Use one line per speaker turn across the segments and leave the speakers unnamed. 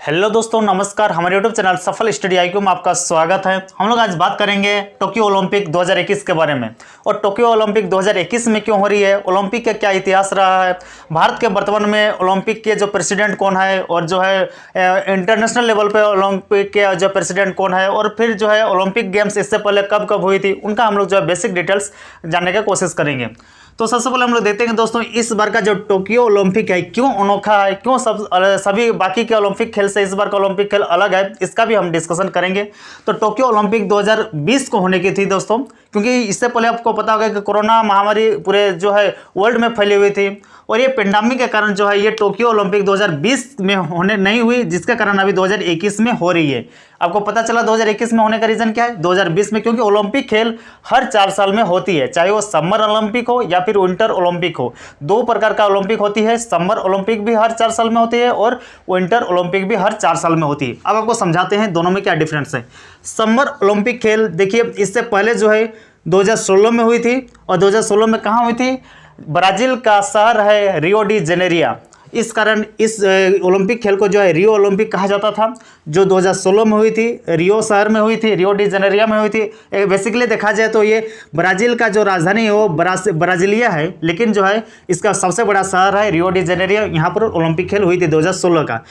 Hello दोस्तों, नमस्कार। हमारे यूट्यूब चैनल सफल स्टडी IQ में आपका स्वागत है। हम लोग आज बात करेंगे टोक्यो ओलंपिक 2021 के बारे में। और टोक्यो ओलंपिक 2021 में क्यों हो रही है, ओलंपिक का क्या इतिहास रहा है, भारत के वर्तमान में ओलंपिक के जो प्रेसिडेंट कौन है, और जो है इंटरनेशनल लेवल पे ओलंपिक के जो प्रेसिडेंट कौन है, और फिर जो है ओलंपिक गेम्स इससे पहले कब कब हुई थी, उनका हम लोग जो है बेसिक डिटेल्स जानने की कोशिश करेंगे। तो सबसे पहले हम लोग देखते हैं दोस्तों, इस बार का जो टोक्यो ओलंपिक है क्यों अनोखा है, क्यों सभी बाकी के ओलंपिक खेल से इस बार का ओलंपिक खेल अलग है, इसका भी हम डिस्कशन करेंगे। तो टोक्यो ओलंपिक 2020 को होने की थी दोस्तों, क्योंकि इससे पहले आपको पता होगा कि कोरोना महामारी पूरे जो है वर्ल्ड में फैली हुई थी, और ये पेंडेमिक के कारण जो है ये टोक्यो ओलंपिक 2020 में होने नहीं हुई, जिसके कारण अभी 2021 में हो रही है। आपको पता चला 2021 में होने का रीजन क्या है, 2020 में, क्योंकि ओलंपिक खेल हर 4 साल में होती है, चाहे वो समर ओलंपिक हो या फिर विंटर ओलंपिक हो। 2 प्रकार का ओलंपिक होती है, समर ओलंपिक भी हर 4 साल में होती है और विंटर ओलंपिक भी हर 4 साल में होती है। अब आपको समझाते हैं दोनों में क्या डिफरेंस है। समर ओलंपिक खेल देखिए, इससे पहले जो है 2016 में हुई थी, और 2016 में कहाँ हुई थी, ब्राजील का शहर है रियो डी जेनेरिया। इस कारण इस ओलंपिक खेल को जो है रियो ओलंपिक कहा जाता था, जो 2016 में हुई थी, रियो शहर में हुई थी, रियो डी जेनेरिया में हुई थी। बेसिकली देखा जाए तो ये ब्राज़ील का जो राजधानी है वो ब्राज़ीलिया है, लेकिन जो है इसका सबसे बड़ा शहर है रियो डी जेनेरिया। यहाँ पर ओलंपिक खेल हुई थी 2016 का।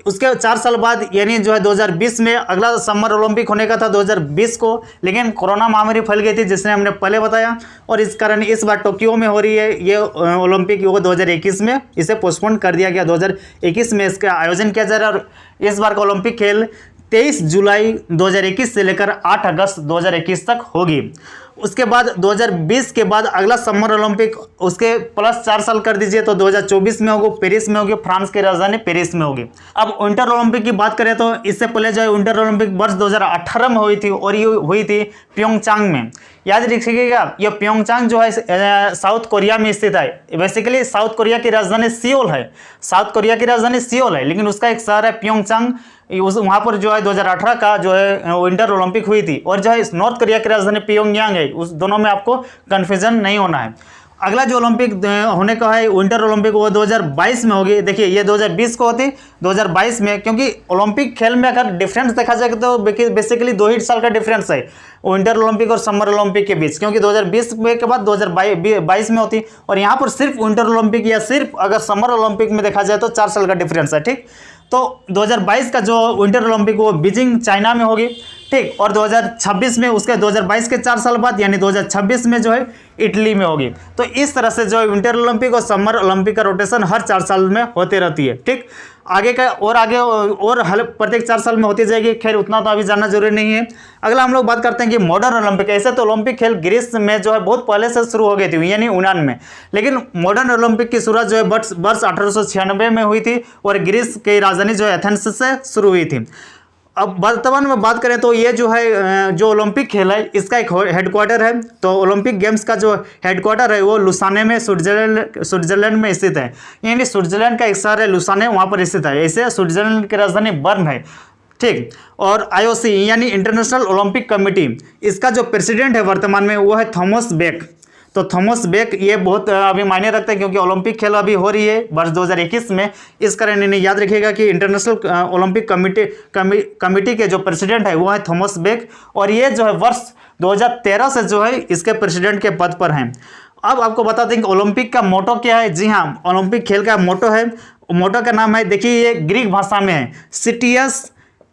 उसके 4 साल बाद यानी जो है 2020 में अगला समर ओलंपिक होने का था 2020 को, लेकिन कोरोना महामारी फैल गई थी, जिसने हमने पहले बताया, और इस कारण इस बार टोक्यो में हो रही है ये ओलंपिक, वो 2021 में इसे पोस्टपोन कर दिया गया। 2021 में इसका आयोजन किया जा रहा है, और इस बार का ओलंपिक खेल 23 जुलाई 2021 से लेकर 8 अगस्त 2021 तक होगी। उसके बाद 2020 के बाद अगला समर ओलंपिक उसके प्लस 4 साल कर दीजिए तो 2024 में होगी, पेरिस में होगी, फ्रांस की राजधानी पेरिस में होगी। अब विंटर ओलंपिक की बात करें तो इससे पहले जो है विंटर ओलंपिक वर्ष 2018 में हुई थी, और ये हुई थी प्योंगचांग में। याद रखिएगा, ये प्योंगचांग जो है साउथ कोरिया में स्थित है। बेसिकली साउथ कोरिया की राजधानी सियोल है, साउथ कोरिया की राजधानी सियोल है, लेकिन उसका एक शहर है प्योंगचांग। वहाँ पर जो है 2018 का जो है विंटर ओलंपिक हुई थी, और जो है नॉर्थ कोरिया की राजधानी प्योंगयांग है। उस दोनों में आपको कन्फ्यूजन नहीं होना है। अगला जो ओलंपिक होने का है विंटर ओलंपिक, वो 2022 में होगी। देखिए ये 2020 को होती, 2022 में, क्योंकि ओलंपिक खेल में अगर डिफरेंस देखा जाए तो बेसिकली 2 ही साल का डिफरेंस है विंटर ओलंपिक और समर ओलंपिक के बीच, क्योंकि 2020 के बाद 2022 में होती, और यहाँ पर सिर्फ विंटर ओलंपिक या सिर्फ अगर समर ओलंपिक में देखा जाए तो 4 साल का डिफरेंस है। ठीक, तो 2022 का जो विंटर ओलंपिक वो बीजिंग चाइना में होगी। ठीक, और 2026 में उसके 2022 के 4 साल बाद यानी 2026 में जो है इटली में होगी। तो इस तरह से जो है विंटर ओलंपिक और समर ओलंपिक का रोटेशन हर 4 साल में होते रहती है। ठीक, आगे का और आगे और हर प्रत्येक 4 साल में होती जाएगी। खैर उतना तो अभी जानना जरूरी नहीं है। अगला हम लोग बात करते हैं कि मॉडर्न ओलंपिक। ऐसे तो ओलंपिक खेल ग्रीस में जो है बहुत पहले से शुरू हो गई थी, यानी यूनान में, लेकिन मॉडर्न ओलंपिक की शुरुआत जो है वर्ष 1896 में हुई थी, और ग्रीस की राजधानी जो है एथेंस से शुरू हुई थी। अब वर्तमान में बात करें तो ये जो है जो ओलंपिक खेल है इसका एक हेडक्वार्टर है। तो ओलंपिक गेम्स का जो हेडक्वार्टर है वो लुसाने में स्विट्जरलैंड में स्थित है, यानी स्विट्जरलैंड का एक शहर है लुसाने, वहाँ पर स्थित है। ऐसे स्विट्जरलैंड की राजधानी बर्न है। ठीक, और IOC यानी इंटरनेशनल ओलंपिक कमेटी, इसका जो प्रेसिडेंट है वर्तमान में वो है थॉमस बेक। तो थॉमस बेक ये बहुत अभी मायने रखते हैं, क्योंकि ओलंपिक खेल अभी हो रही है वर्ष 2021 में। इस कारण इन्हें याद रखिएगा कि इंटरनेशनल ओलंपिक कमेटी के जो प्रेसिडेंट है वो है थॉमस बेक, और ये जो है वर्ष 2013 से जो है इसके प्रेसिडेंट के पद पर हैं। अब आपको बताते हैं कि ओलंपिक का मोटो क्या है। जी हाँ, ओलंपिक खेल का मोटो है, मोटो का नाम है, देखिए ये ग्रीक भाषा में है, सिटियस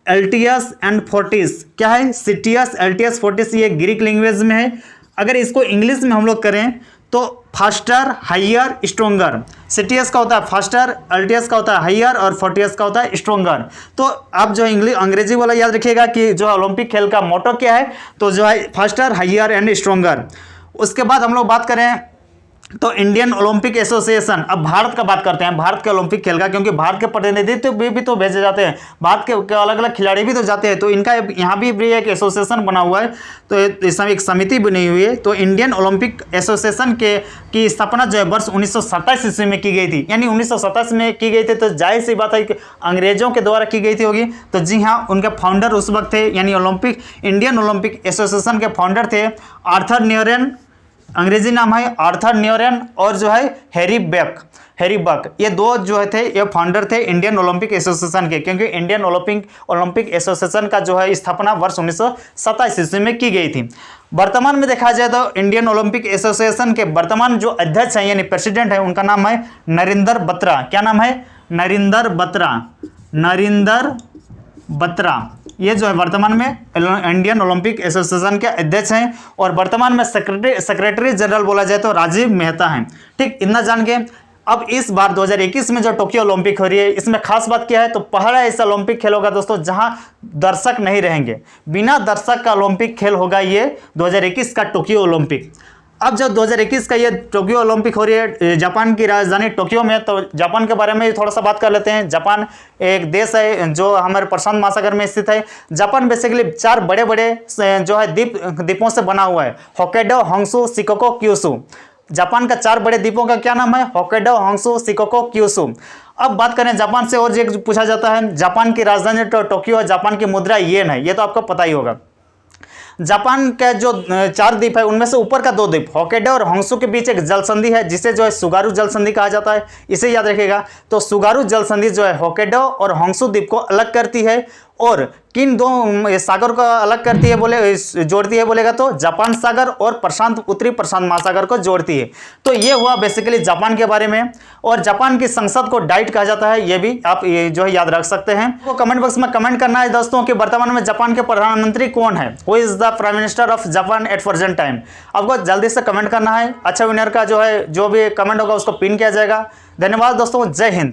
एल्टियस एंड फोर्टिस। क्या है, सिटियस एल्टियस फोर्टिस, ये ग्रीक लैंग्वेज में है। अगर इसको इंग्लिश में हम लोग करें तो फास्टर, हाइयर, स्ट्रोंगर। सिटियस का होता है फास्टर, अल्टियस का होता है हाइयर, और फोर्टियस का होता है स्ट्रोंगर। तो आप जो अंग्रेजी वाला याद रखिएगा कि जो ओलंपिक खेल का मोटो क्या है, तो जो है फास्टर, हाइयर एंड स्ट्रोंगर। उसके बाद हम लोग बात करें तो इंडियन ओलंपिक एसोसिएशन। अब भारत का बात करते हैं, भारत के ओलंपिक खेल का, क्योंकि भारत के प्रतिनिधित्व भी तो भेजे जाते हैं, भारत के अलग अलग खिलाड़ी भी तो जाते हैं, तो इनका यहाँ भी एक एसोसिएशन बना हुआ है। तो इसमें एक समिति बनी हुई है। तो इंडियन ओलंपिक एसोसिएशन की स्थापना जो है वर्ष 1927 ईस्वी में की गई थी, यानी 1927 में की गई थी, तो जाहिर सी बात है कि अंग्रेजों के द्वारा की गई थी होगी। तो जी हाँ, उनके फाउंडर उस वक्त थे, यानी इंडियन ओलंपिक एसोसिएशन के फाउंडर थे आर्थर न्यूरेन अंग्रेजी नाम है आर्थर न्यूरेन और जो है हैरी बक, ये दो जो है थे ये फाउंडर थे इंडियन ओलंपिक एसोसिएशन के, क्योंकि इंडियन ओलंपिक एसोसिएशन का जो है स्थापना वर्ष 1927 ईस्वी में की गई थी। वर्तमान में देखा जाए तो इंडियन ओलंपिक एसोसिएशन के वर्तमान जो अध्यक्ष हैं यानी प्रेसिडेंट है उनका नाम है नरेंद्र बत्रा। क्या नाम है? नरेंद्र बत्रा। ये जो है वर्तमान में इंडियन ओलंपिक एसोसिएशन के अध्यक्ष हैं और वर्तमान में सेक्रेटरी जनरल बोला जाए तो राजीव मेहता हैं। ठीक, इतना जान के अब इस बार 2021 में जो टोक्यो ओलंपिक हो रही है इसमें खास बात क्या है, तो पहला ऐसा ओलंपिक खेल होगा दोस्तों जहां दर्शक नहीं रहेंगे, बिना दर्शक का ओलंपिक खेल होगा ये 2021 का टोक्यो ओलंपिक। अब जब 2021 का ये टोक्यो ओलंपिक हो रही है जापान की राजधानी टोक्यो में, तो जापान के बारे में थोड़ा सा बात कर लेते हैं। जापान एक देश है जो हमारे प्रशांत महासागर में स्थित है। जापान बेसिकली 4 बड़े बड़े जो है द्वीपों से बना हुआ है, Hokkaido, Honshu, Shikoku, Kyushu. Japan का 4 बड़े द्वीपों का क्या नाम है? Hokkaido, Honshu, Shikoku, Kyushu. अब बात करें जापान से और एक पूछा जाता है, जापान की राजधानी टोक्यो है, जापान की मुद्रा येन है, ये तो आपको पता ही होगा। जापान का जो 4 द्वीप है उनमें से ऊपर का 2 द्वीप होक्काइडो और होंशु के बीच एक जल संधि है जिसे जो है सुगारू जल संधि कहा जाता है, इसे याद रखिएगा। तो सुगारू जल संधि जो है होक्काइडो और होंशु द्वीप को अलग करती है और किन 2 सागर को अलग करती है जोड़ती है बोलेगा तो जापान सागर और उत्तरी प्रशांत महासागर को जोड़ती है। तो ये हुआ बेसिकली जापान के बारे में। और जापान की संसद को डाइट कहा जाता है, ये भी आप जो है याद रख सकते हैं। तो कमेंट बॉक्स में कमेंट करना है दोस्तों कि वर्तमान में जापान के प्रधानमंत्री कौन है, who is the prime minister of Japan at present time. आपको जल्दी से कमेंट करना है। अच्छा विनर का जो है जो भी कमेंट होगा उसको पिन किया जाएगा। धन्यवाद दोस्तों, जय हिंद।